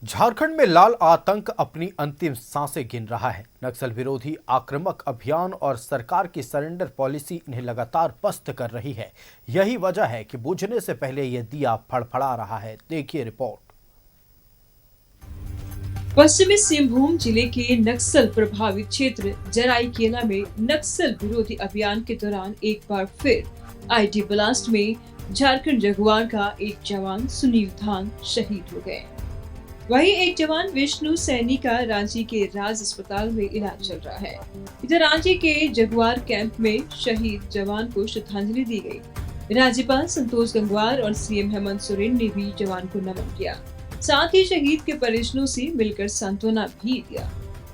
झारखंड में लाल आतंक अपनी अंतिम सांसें गिन रहा है। नक्सल विरोधी आक्रामक अभियान और सरकार की सरेंडर पॉलिसी इन्हें लगातार पस्त कर रही है। यही वजह है कि बुझने से पहले यह दिया फड़फड़ा रहा है। देखिए रिपोर्ट। पश्चिमी सिंहभूम जिले के नक्सल प्रभावित क्षेत्र जराईकेला में नक्सल विरोधी अभियान के दौरान एक बार फिर आईडी ब्लास्ट में झारखंड जगुआर का एक जवान सुनील धान शहीद हो गए। वहीं एक जवान विष्णु सैनी का रांची के राज अस्पताल में इलाज चल रहा है। इधर रांची के जगुआर कैंप में शहीद जवान को श्रद्धांजलि दी गई। राज्यपाल संतोष गंगवार और सीएम हेमंत सोरेन ने भी जवान को नमन किया, साथ ही शहीद के परिजनों से मिलकर सांत्वना भी दिया।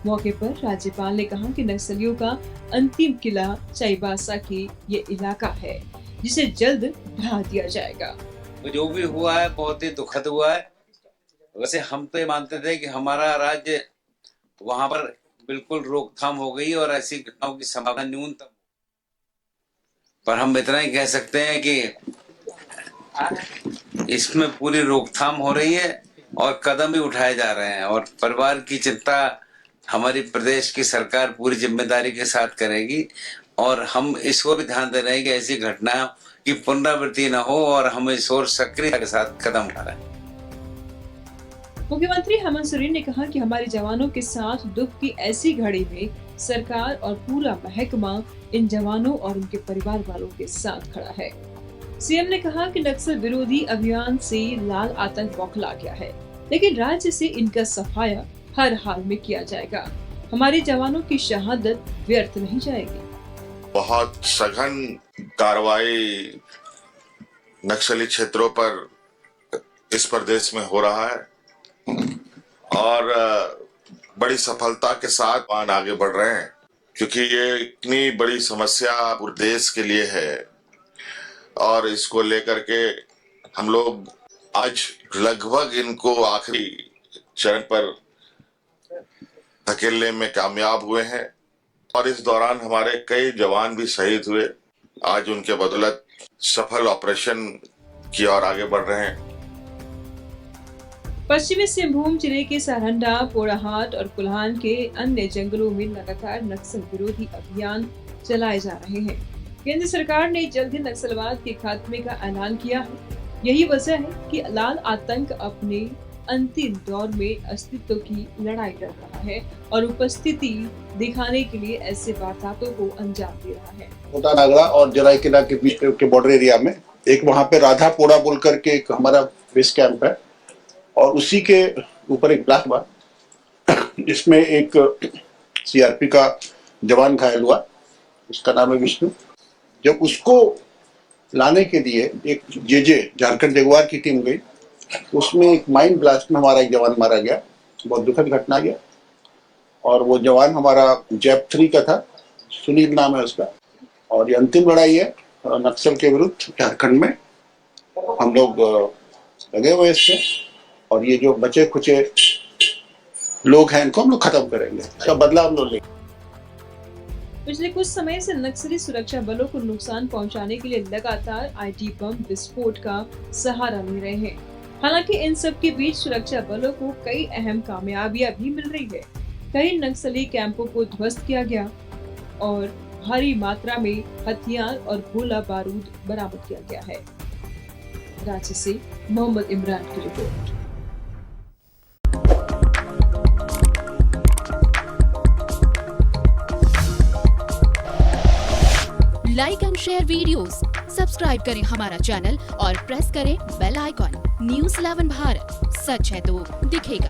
मौके पर राज्यपाल ने कहा कि नक्सलियों का अंतिम किला चाईबासा के ये इलाका है, जिसे जल्द ढा दिया जाएगा। जो भी हुआ है बहुत ही दुखद हुआ है। वैसे हम तो ये मानते थे कि हमारा राज्य वहां पर बिल्कुल रोकथाम हो गई और ऐसी घटनाओं की संभावना न्यूनतम, पर हम इतना ही कह सकते हैं कि इसमें पूरी रोकथाम हो रही है और कदम भी उठाए जा रहे हैं और परिवार की चिंता हमारी प्रदेश की सरकार पूरी जिम्मेदारी के साथ करेगी और हम इसको भी ध्यान दे रहे हैं कि ऐसी घटना की पुनरावृत्ति न हो और हम इस ओर सक्रियता के साथ कदम उठा रहे हैं। मुख्यमंत्री हेमंत सोरेन ने कहा कि हमारे जवानों के साथ दुख की ऐसी घड़ी में सरकार और पूरा महकमा इन जवानों और उनके परिवार वालों के साथ खड़ा है। सीएम ने कहा कि नक्सल विरोधी अभियान से लाल आतंक बौखला गया है, लेकिन राज्य से इनका सफाया हर हाल में किया जाएगा। हमारे जवानों की शहादत व्यर्थ नहीं जाएगी। बहुत सघन कार्रवाई नक्सली क्षेत्रों पर इस प्रदेश में हो रहा है और बड़ी सफलता के साथ आगे बढ़ रहे हैं, क्योंकि ये इतनी बड़ी समस्या पूरे देश के लिए है और इसको लेकर के हम लोग आज लगभग इनको आखिरी चरण पर धकेलने में कामयाब हुए हैं और इस दौरान हमारे कई जवान भी शहीद हुए। आज उनके बदौलत सफल ऑपरेशन की ओर आगे बढ़ रहे हैं। पश्चिमी सिंहभूम जिले के सरहंडा, पोड़ाहाट और कुल्हान के अन्य जंगलों में लगातार नक्सल विरोधी अभियान चलाए जा रहे हैं। केंद्र सरकार ने जल्द ही नक्सलवाद के खात्मे का ऐलान किया है। यही वजह है कि लाल आतंक अपने अंतिम दौर में अस्तित्व की लड़ाई लड़ रहा है और उपस्थिति दिखाने के लिए ऐसे वारदातों को अंजाम दे रहा है। मोटा नागड़ा और जराईकेला के बीच के बॉर्डर एरिया में एक वहाँ पे राधा पोड़ा बोल करके एक हमारा बेस कैंप है और उसी के ऊपर एक ब्लास्ट हुआ जिसमें एक सीआरपी का जवान घायल हुआ, उसका नाम है विष्णु। जब उसको लाने के लिए एक जेजे झारखंड जगुआर की टीम गई, उसमें एक माइन ब्लास्ट में हमारा एक जवान मारा गया। बहुत दुखद घटना गया और वो जवान हमारा जैप 3 का था, सुनील नाम है उसका। और ये अंतिम लड़ाई है नक्सल के विरुद्ध झारखंड में। हम लोग लगे हुए इससे और ये जो बचे खुचे लोग हैं इनको हम लोग खत्म करेंगे, इसका बदला हम लोग लेंगे। पिछले कुछ समय से नक्सली सुरक्षा बलों को नुकसान पहुंचाने के लिए लगातार आईडी बम विस्फोट का सहारा ले रहे हैं। हालांकि इन सब के बीच सुरक्षा बलों को कई अहम कामयाबियां भी मिल रही है। कई नक्सली कैंपों को ध्वस्त किया गया और भारी मात्रा में हथियार और गोला बारूद बरामद किया गया है। रांची से मोहम्मद इमरान की report. Like and share videos, subscribe करें हमारा चैनल और प्रेस करें बेल आइकॉन। News 11 भारत, सच है तो दिखेगा।